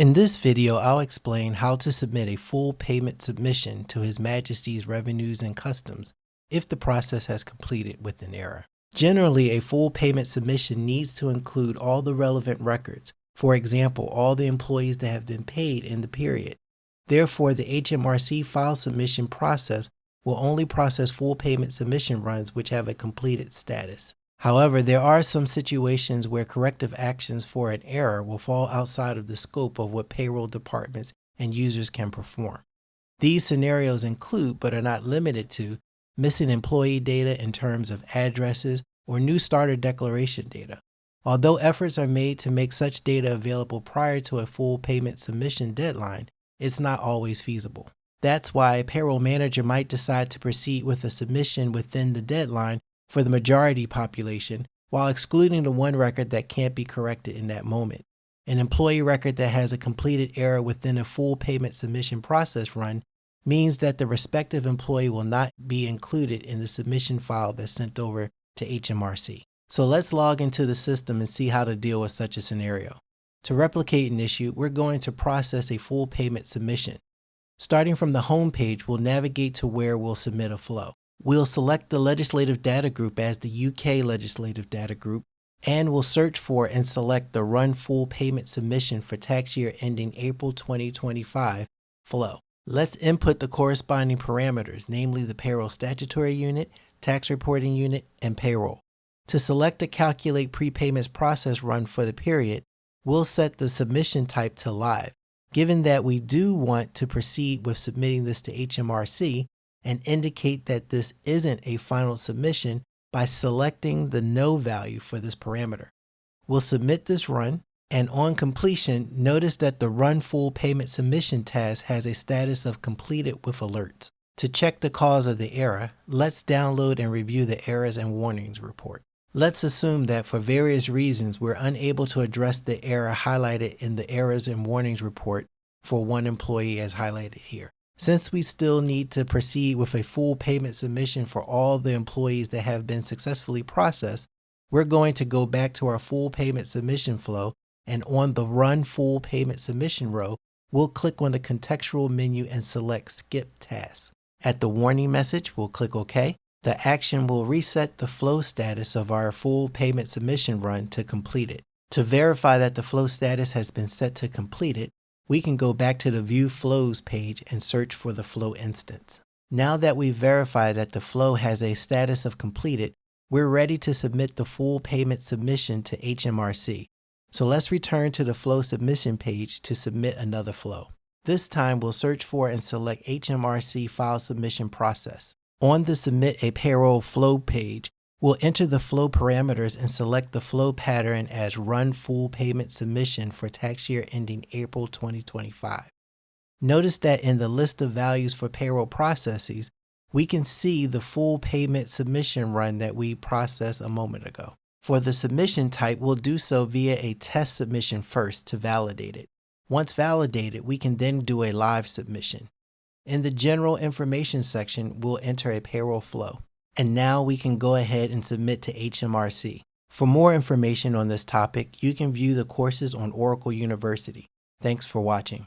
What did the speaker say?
In this video, I'll explain how to submit a full payment submission to His Majesty's Revenues and Customs if the process has completed with an error. Generally, a full payment submission needs to include all the relevant records, for example, all the employees that have been paid in the period. Therefore, the HMRC file submission process will only process full payment submission runs which have a completed status. However, there are some situations where corrective actions for an error will fall outside of the scope of what payroll departments and users can perform. These scenarios include, but are not limited to, missing employee data in terms of addresses or new starter declaration data. Although efforts are made to make such data available prior to a full payment submission deadline, it's not always feasible. That's why a payroll manager might decide to proceed with a submission within the deadline for the majority population, while excluding the one record that can't be corrected in that moment. An employee record that has a completed error within a full payment submission process run means that the respective employee will not be included in the submission file that's sent over to HMRC. So let's log into the system and see how to deal with such a scenario. To replicate an issue, we're going to process a full payment submission. Starting from the home page, we'll navigate to where we'll submit a flow. We'll select the legislative data group as the UK legislative data group, and we'll search for and select the Run Full Payment Submission for tax year ending April 2025 flow. Let's input the corresponding parameters, namely the payroll statutory unit, tax reporting unit, and payroll. To select the Calculate Prepayments Process run for the period, we'll set the submission type to live, given that we do want to proceed with submitting this to HMRC, and indicate that this isn't a final submission by selecting the no value for this parameter. We'll submit this run, and on completion, notice that the Run Full Payment Submission task has a status of completed with alerts. To check the cause of the error, let's download and review the Errors and Warnings report. Let's assume that for various reasons we're unable to address the error highlighted in the Errors and Warnings report for one employee as highlighted here. Since we still need to proceed with a full payment submission for all the employees that have been successfully processed, we're going to go back to our full payment submission flow, and on the Run Full Payment Submission row, we'll click on the contextual menu and select Skip Task. At the warning message, we'll click OK. The action will reset the flow status of our full payment submission run to completed. To verify that the flow status has been set to completed, we can go back to the View Flows page and search for the flow instance. Now that we've verified that the flow has a status of completed, we're ready to submit the full payment submission to HMRC. So let's return to the flow submission page to submit another flow. This time we'll search for and select HMRC file submission process. On the Submit a Payroll Flow page, we'll enter the flow parameters and select the flow pattern as Run Full Payment Submission for tax year ending April 2025. Notice that in the list of values for payroll processes, we can see the full payment submission run that we processed a moment ago. For the submission type, we'll do so via a test submission first to validate it. Once validated, we can then do a live submission. In the General Information section, we'll enter a payroll flow. And now we can go ahead and submit to HMRC. For more information on this topic, you can view the courses on Oracle University. Thanks for watching.